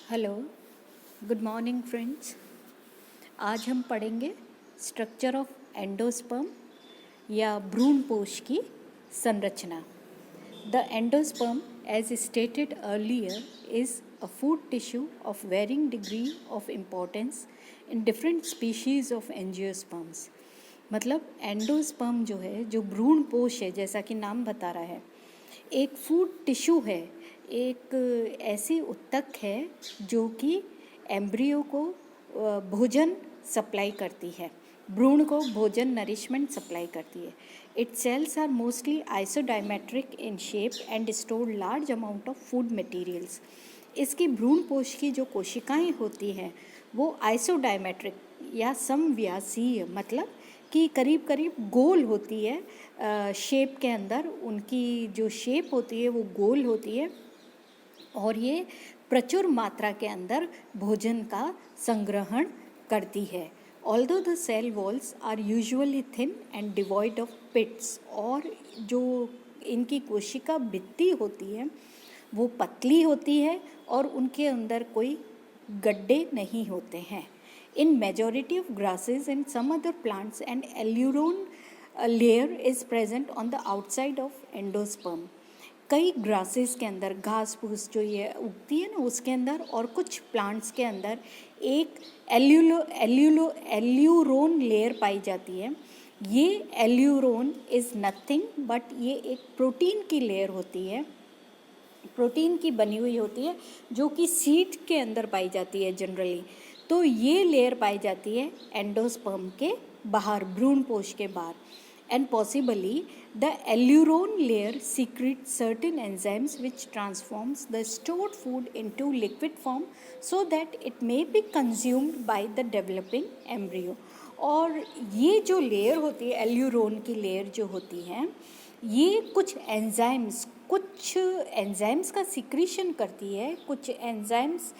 Hello, good morning friends. आज हम पढ़ेंगे स्ट्रक्चर ऑफ एंडोस्पर्म या भ्रूणपोष की संरचना। The endosperm, as stated earlier, is a food tissue of varying degree of importance in different species of angiosperms. मतलब endosperm जो है, जो भ्रूणपोष है, जैसा कि नाम बता रहा है, एक फूड टिश्यू है, एक ऐसी उत्तक है जो कि एम्ब्रियो को भोजन सप्लाई करती है, भ्रूण को भोजन नरिशमेंट सप्लाई करती है। Its cells are mostly isodiametric in shape and store large amount of food materials. इसकी भ्रूणपोष की जो कोशिकाएं होती हैं वो आइसोडायमेट्रिक या समव्यासीय, मतलब कि करीब करीब गोल होती है। शेप के अंदर उनकी जो शेप होती है वो गोल होती है और ये प्रचुर मात्रा के अंदर भोजन का संग्रहण करती है। Although the cell walls are usually thin and devoid of pits, और जो इनकी कोशिका भित्ति होती है वो पतली होती है और उनके अंदर कोई गड्ढे नहीं होते हैं। In majority of grasses and some other plants, an alluron layer is present on the outside of endosperm. कई ग्रासेस के अंदर, घास फूस जो ये उगती है ना उसके अंदर, और कुछ प्लांट्स के अंदर एक एल्यूरोन लेयर पाई जाती है। ये एल्यूरोन इज़ नथिंग बट ये एक प्रोटीन की लेयर होती है, प्रोटीन की बनी हुई होती है, जो कि सीड के अंदर पाई जाती है जनरली। तो ये लेयर पाई जाती है एंडोस्पर्म के बाहर, भ्रूणपोष के बाहर। And possibly the aleurone layer secret certain enzymes which transforms the stored food into liquid form so that it may be consumed by the developing embryo. और ये जो लेयर होती है, एल्यूरोन की लेयर जो होती है, ये कुछ एंजाइम्स का सिक्रीशन करती है, कुछ एंजाइम्स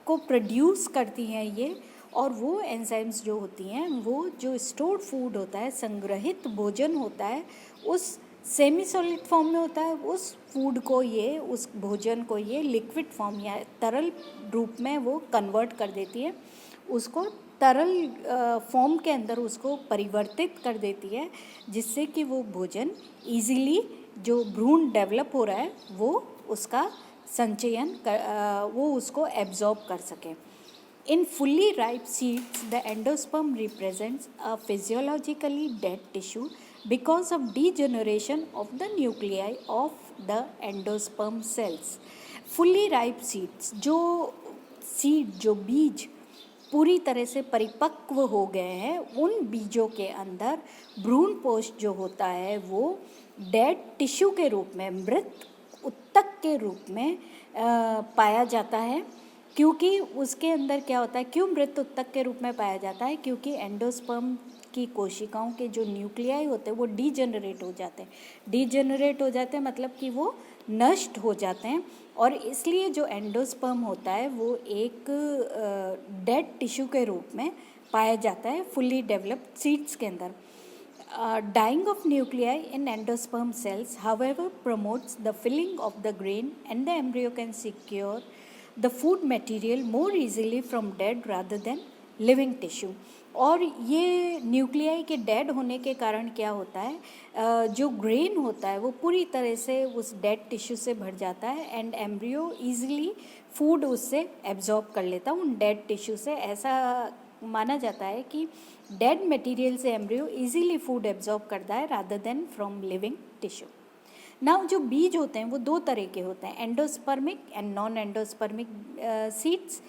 को प्रोड्यूस करती हैं ये। और वो एंजाइम्स जो होती हैं वो जो स्टोर्ड फूड होता है, संग्रहित भोजन होता है, उस सेमी सॉलिड फॉर्म में होता है, उस फूड को ये, उस भोजन को ये लिक्विड फॉर्म या तरल रूप में वो कन्वर्ट कर देती है, उसको तरल फॉर्म के अंदर उसको परिवर्तित कर देती है, जिससे कि वो भोजन इजीली, जो भ्रूण डेवलप हो रहा है वो उसका संचयन वो उसको एब्जॉर्ब कर सके। In fully ripe seeds, the endosperm represents a physiologically dead tissue because of degeneration of the nuclei of the endosperm cells. Fully ripe seeds, जो बीज पूरी तरह से परिपक्व हो गए हैं, उन बीजों के अंदर भ्रूणपोष जो होता है वो डेड टिश्यू के रूप में, मृत उत्तक के रूप में पाया जाता है। क्योंकि उसके अंदर क्या होता है, क्यों मृत उत्तक के रूप में पाया जाता है? क्योंकि एंडोस्पर्म की कोशिकाओं के जो न्यूक्लियाई होते हैं वो डीजेनरेट हो जाते हैं। डीजेनरेट हो जाते हैं मतलब कि वो नष्ट हो जाते हैं, और इसलिए जो एंडोस्पर्म होता है वो एक डेड टिश्यू के रूप में पाया जाता है फुल्ली डेवलप्ड सीड्स के अंदर। Dying of nuclei in endosperm cells, however, promotes the filling of the grain, and the embryo can secure the food material more easily from dead rather than living tissue. और ये nuclei के dead होने के कारण क्या होता है, जो ग्रेन होता है वो पूरी तरह से उस डेड टिश्यू से भर जाता है, एंड एम्ब्रियो ईजिली फूड उससे एब्जॉर्ब कर लेता है उन डेड टिश्यू से। ऐसा माना जाता है कि डेड मटेरियल से एम्ब्रियो इजीली फूड एब्जॉर्ब करता है rather than from living tissue. Now जो बीज होते हैं वो दो तरह के होते हैं, endospermic and non endospermic seeds.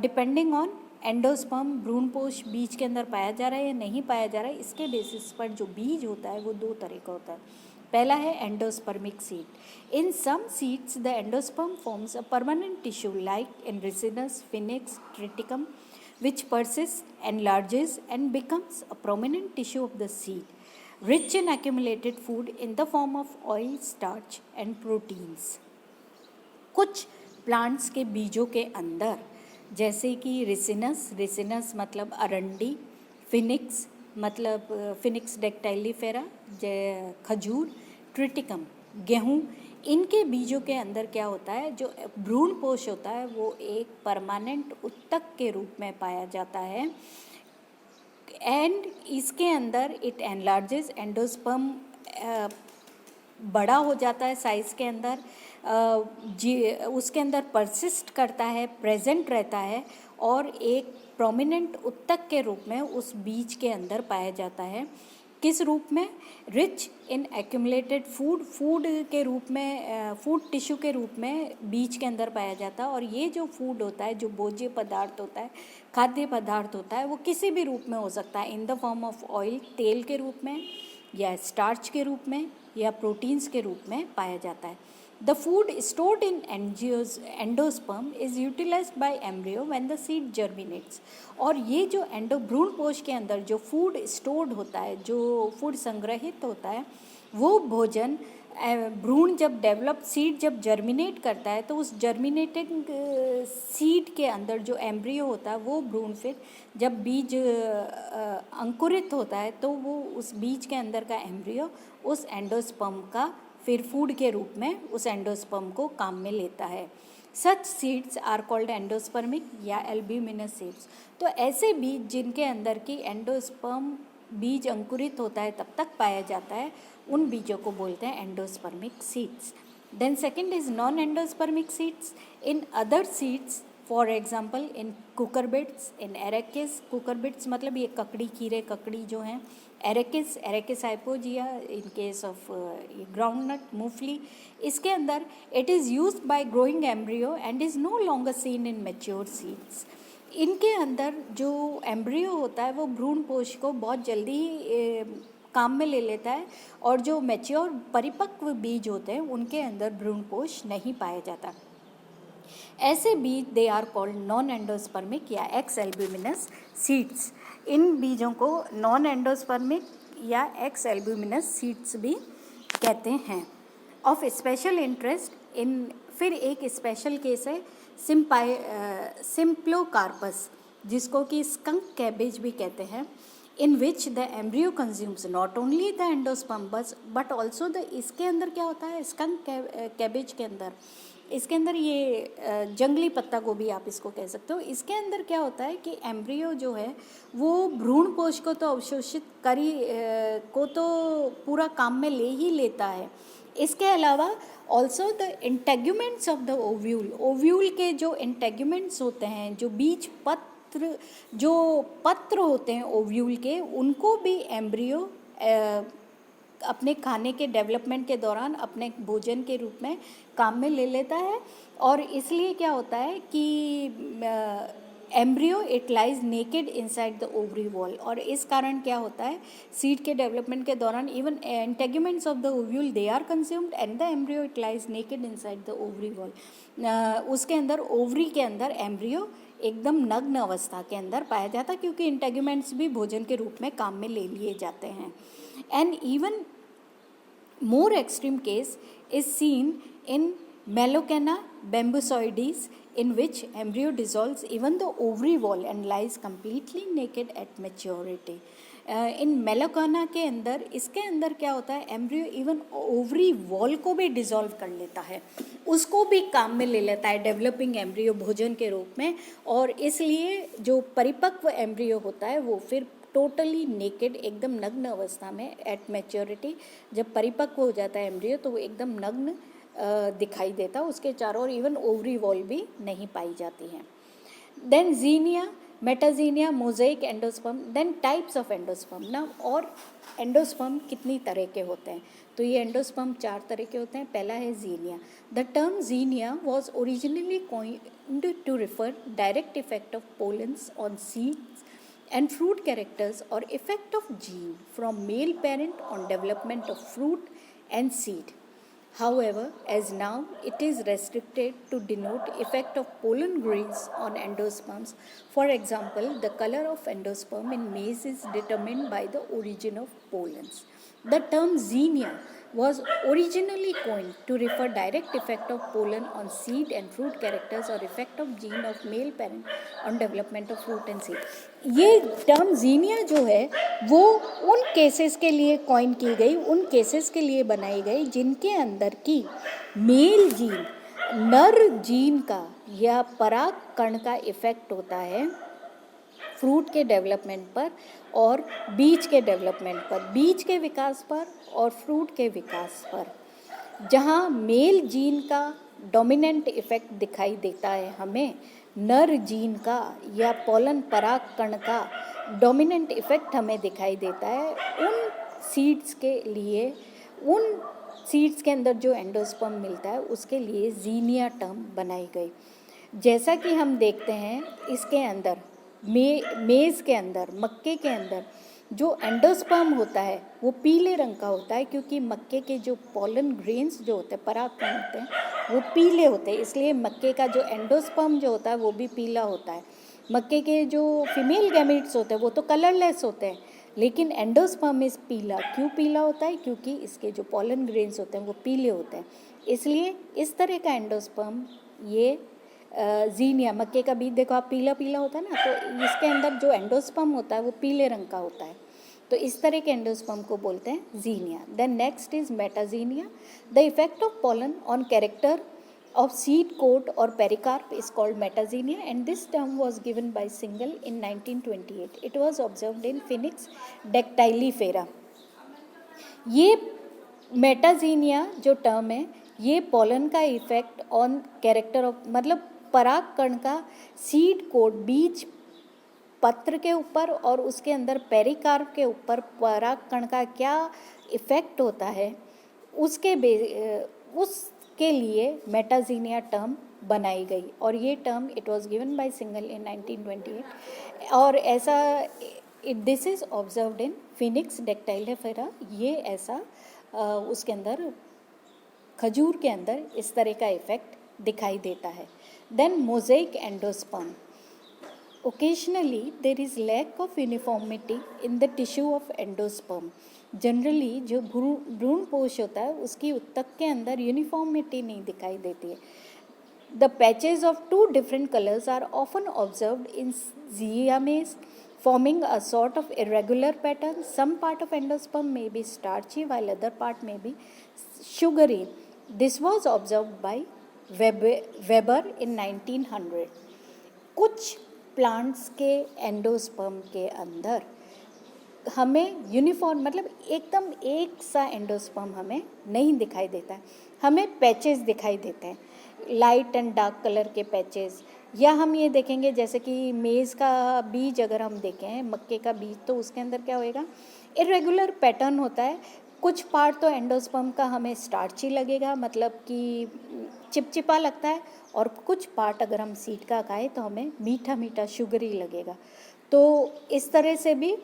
Depending on endosperm, भ्रूणपोष बीज के अंदर पाया जा रहा है या नहीं पाया जा रहा है, इसके बेसिस पर जो बीज होता है वो दो तरह का होता है। पहला है endospermic seed. In some seeds the endosperm forms a permanent tissue like in Ricinus, Phoenix, Triticum, which persists, enlarges and becomes a prominent tissue of the seed, rich in accumulated food in the form of oil, starch and proteins. कुछ plants के बीजों के अंदर, जैसे कि Ricinus मतलब अरंडी, Phoenix मतलब फिनिक्स डेक्टाइलीफेरा खजूर, ट्रिटिकम गेहूँ, इनके बीजों के अंदर क्या होता है, जो भ्रूणपोष होता है वो एक परमानेंट उत्तक के रूप में पाया जाता है एंड इसके अंदर इट एनलार्जेस एंडोस्पर्म, बड़ा हो जाता है साइज़ के अंदर, उसके अंदर परसिस्ट करता है, प्रेजेंट रहता है और एक प्रोमिनेंट उत्तक के रूप में उस बीज के अंदर पाया जाता है। किस रूप में? रिच इन एक्यूमुलेटेड फूड के रूप में, फूड टिश्यू के रूप में बीज के अंदर पाया जाता है। और ये जो फूड होता है, जो भोज्य पदार्थ होता है, खाद्य पदार्थ होता है, वो किसी भी रूप में हो सकता है, in the form of oil, तेल के रूप में, या स्टार्च के रूप में, या प्रोटीन्स के रूप में पाया जाता है। The food stored in endosperm is utilised by embryo when the seed germinates. और ये जो भ्रूणपोष के अंदर जो फूड स्टोर्ड होता है, जो फूड संग्रहित होता है, वो भोजन भ्रूण जब डेवलप, सीड जब जर्मिनेट करता है, तो उस जर्मिनेटिंग सीड के अंदर जो एम्ब्रियो होता है, वो भ्रूण फिर जब बीज अंकुरित होता है, तो वो उस बीज के अंदर का एम्ब्रियो उस एंडोस्पर्म का फिर फूड के रूप में उस एंडोस्पर्म को काम में लेता है। सच सीड्स आर कॉल्ड एंडोस्पर्मिक या एल्ब्यूमिनस सीड्स। तो ऐसे बीज जिनके अंदर की एंडोस्पर्म बीज अंकुरित होता है तब तक पाया जाता है, उन बीजों को बोलते हैं endospermic seeds. Then second is non endospermic seeds. In other seeds, for example in cucurbits, in arachis, cucurbits मतलब ये ककड़ी, खीरे ककड़ी जो हैं, arachis hypogaea in case of groundnut, मूंगफली, इसके अंदर it is used by growing embryo and is no longer seen in mature seeds. इनके अंदर जो एम्ब्रियो होता है वो भ्रूणपोष को बहुत जल्दी काम में ले लेता है, और जो मैच्योर परिपक्व बीज होते हैं उनके अंदर भ्रूणपोष नहीं पाया जाता। ऐसे बीज they are called non endospermic या एक्स एल्ब्यूमिनस सीड्स। इन बीजों को नॉन एंडोस्पर्मिक या एक्स एल्ब्यूमिनस सीड्स भी कहते हैं। ऑफ स्पेशल इंटरेस्ट इन, फिर एक स्पेशल केस है सिम्प्लोकार्पस, जिसको कि स्कंक कैबेज भी कहते हैं, in which the embryo consumes not only the endosperm but also the, इसके अंदर क्या होता है स्कंक कैबेज के अंदर, इसके अंदर ये जंगली पत्ता गोभी आप इसको कह सकते हो, इसके अंदर क्या होता है कि एम्ब्रियो जो है वो भ्रूणपोष को तो अवशोषित को तो पूरा काम में ले ही लेता है, इसके अलावा also the integuments of the ovule, ovule के जो इंटेग्यूमेंट्स होते हैं, जो बीज पत्र, जो पत्र होते हैं ओव्यूल के, उनको भी एम्ब्रियो अपने खाने के डेवलपमेंट के दौरान अपने भोजन के रूप में काम में ले लेता है। और इसलिए क्या होता है कि embryo it lies naked inside the ovary wall, और इस कारण क्या होता है सीड के डेवलपमेंट के दौरान even integuments of the ovule they are consumed and the embryo it lies naked inside the ovary wall. उसके अंदर ओवरी के अंदर एम्ब्रियो एकदम नग्न अवस्था के अंदर पाया जाता है, क्योंकि इंटेग्यूमेंट्स भी भोजन के रूप में काम में ले लिए जाते हैं। And even more extreme case is seen in Melocanna bambusoides, in which embryo dissolves even the ovary wall and lies completely naked at maturity. इन मेलोकाना के अंदर, इसके अंदर क्या होता है एम्ब्रियो इवन ओवरी वॉल को भी डिसॉल्व कर लेता है, उसको भी काम में ले लेता है डेवलपिंग एम्ब्रियो भोजन के रूप में, और इसलिए जो परिपक्व एम्ब्रियो होता है वो फिर टोटली नेकेड, एकदम नग्न अवस्था में एट मैच्योरिटी, जब परिपक्व हो जाता है एम्ब्रियो तो वो एकदम नग्न दिखाई देता है, उसके चारों ओर इवन ओवरी वॉल भी नहीं पाई जाती हैं। Then xenia, metaxenia, mosaic endosperm, then types of endosperm ना, और एंडोस्पर्म कितनी तरह के होते हैं, तो ये एंडोस्पर्म 4 तरह के होते हैं। पहला है xenia. The term xenia was originally coined to refer direct effect of pollens on seeds and fruit characters or effect of gene from male parent on development of fruit and seed. However, as now it is restricted to denote effect of pollen grains on endosperms. For example, the color of endosperm in maize is determined by the origin of pollens. The term xenia, was originally coined to refer direct effect of pollen on seed and fruit characters or effect of gene of male parent on development of fruit and seed. ये term जीनिया जो है वो उन cases के लिए coin की गई, उन केसेस के लिए बनाई गई जिनके अंदर की मेल जीन, नर जीन का या पराग कण का इफेक्ट होता है फ्रूट के डेवलपमेंट पर और बीज के डेवलपमेंट पर, बीज के विकास पर और फ्रूट के विकास पर. जहाँ मेल जीन का डोमिनेंट इफेक्ट दिखाई देता है हमें, नर जीन का या पोलन पराग कण का डोमिनेंट इफेक्ट हमें दिखाई देता है उन सीड्स के लिए, उन सीड्स के अंदर जो एंडोस्पर्म मिलता है उसके लिए जीनिया टर्म बनाई गई. जैसा कि हम देखते हैं इसके अंदर मेज़ के अंदर, मक्के के अंदर जो एंडोस्पर्म होता है वो पीले रंग का होता है, क्योंकि मक्के के जो पोलन ग्रेन्स जो होते हैं, परागकण होते हैं, वो पीले होते हैं. इसलिए मक्के का जो एंडोस्पर्म जो होता है वो भी पीला होता है. मक्के के जो फीमेल गैमेट्स होते हैं वो तो कलरलेस होते हैं, लेकिन एंडोस्पर्म इस पीला. क्यों पीला होता है? क्योंकि इसके जो पोलन ग्रेन्स होते हैं वो पीले होते हैं. इसलिए इस तरह का एंडोस्पर्म ये जीनिया, मक्के का बीज देखो आप पीला पीला होता है ना, तो इसके अंदर जो एंडोस्पर्म होता है वो पीले रंग का होता है. तो इस तरह के एंडोस्पर्म को बोलते हैं xenia. Then next is metaxenia. The effect of pollen on character of seed coat or pericarp is called metaxenia, and this term was given by Singhal in 1928. It was observed in Phoenix dactylifera. ये मेटाजीनिया जो term है ये pollen का effect on character of, मतलब पराग कण का seed coat, बीज पत्र के ऊपर और उसके अंदर पेरिकार्प के ऊपर पराग कण का क्या इफेक्ट होता है उसके लिए मेटाजीनिया टर्म बनाई गई. और ये term it was given by Swingle in 1928 और ऐसा this is observed in phoenix dactylifera. ये ऐसा उसके अंदर खजूर के अंदर इस तरह का इफेक्ट दिखाई देता है. Then mosaic endosperm. Occasionally there is lack of uniformity in the tissue of endosperm. Generally जो भ्रूणपोष होता है उसकी उत्तक के अंदर यूनिफॉर्मिटी नहीं दिखाई देती है. The patches of two different colors are often observed in zygomates, forming a sort of irregular pattern. Some part of endosperm may be starchy while other part may be sugary. This was observed by Weber in 1900. कुछ plants के endosperm के अंदर हमें uniform, मतलब एकदम एक सा endosperm हमें नहीं दिखाई देता है, हमें पैचेस दिखाई देते हैं, लाइट एंड डार्क कलर के पैचेस. या हम ये देखेंगे जैसे कि मेज़ का बीज अगर हम देखें, मक्के का बीज, तो उसके अंदर क्या होएगा, इरेगुलर पैटर्न होता है. कुछ पार्ट तो एंडोस्पर्म का हमें स्टार्ची लगेगा, मतलब कि चिपचिपा लगता है, और कुछ पार्ट अगर हम सीड का खाएं तो हमें मीठा मीठा शुगरी लगेगा. तो इस तरह से भी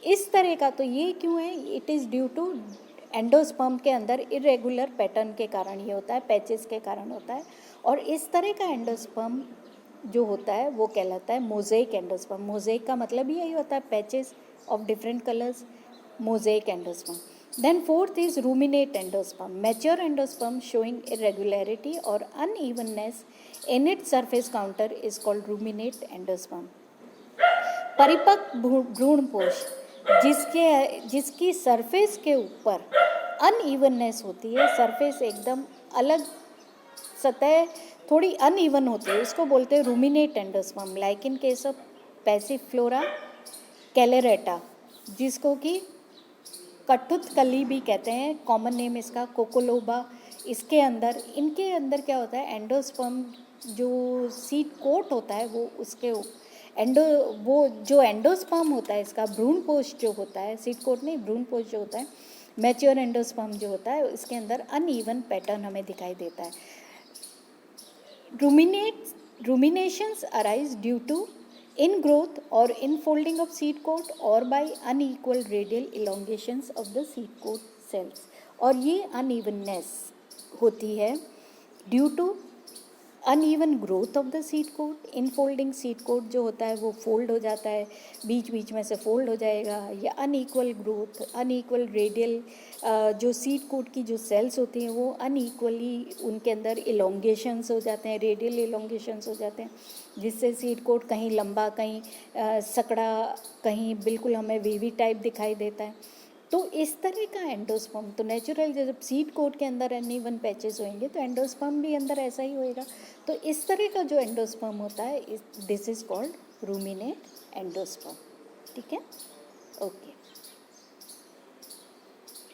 इस तरह का, तो ये क्यों है, it is due to endosperm के अंदर इरेगुलर पैटर्न के कारण ये होता है, पैचेस के कारण होता है. और इस तरह का एंडोस्पर्म जो होता है वो कहलाता है मोज़ेक एंडोस्पर्म. मोज़ेक का मतलब यही होता है patches of different colours, mosaic endosperm. Then fourth is ruminate endosperm. Mature endosperm showing irregularity or unevenness in its surface counter is called ruminate endosperm. परिपक्व भ्रूणपोष जिसकी सरफेस के ऊपर अनइवननेस होती है, सरफेस एकदम अलग, सतह थोड़ी अनइवन होती है, उसको बोलते हैं ruminate endosperm. Like in case of passiflora कैलेरेटा, जिसको कि कठुत कली भी कहते हैं, कॉमन नेम इसका कोकोलोबा. इसके अंदर, इनके अंदर क्या होता है, एंडोस्पर्म जो सीड कोट होता है वो उसके वो जो एंडोस्पर्म होता है इसका भ्रूणपोष जो होता है, सीड कोट नहीं, भ्रूणपोष जो होता है, मैच्योर एंडोस्पर्म जो होता है, इसके अंदर अनइवन पैटर्न हमें दिखाई देता है. ruminations arise due to ingrowth or infolding of seed coat or by unequal radial elongations of the seed coat cells. और ये unevenness होती है due to uneven growth of the seed coat, infolding seed coat जो होता है वो fold हो जाता है, बीच बीच में से फोल्ड हो जाएगा, या अनइक्वल ग्रोथ, अनइक्वल रेडियल, जो सीड कोट की जो सेल्स होती हैं वो अनइक्वली उनके अंदर इलोंगेशंस हो जाते हैं, रेडियल इलोंगेशंस हो जाते हैं, जिससे सीड कोट कहीं लंबा, कहीं सकड़ा, कहीं बिल्कुल हमें वेवी टाइप दिखाई देता है। तो इस तरह का एंडोस्पर्म, तो नेचुरल जब सीड कोट के अंदर अनइवन पैचेस होंगे तो एंडोस्पर्म भी अंदर ऐसा ही होएगा। तो इस तरह का जो एंडोस्पर्म होता है, this is called ruminate endosperm. ठीक है, ओके।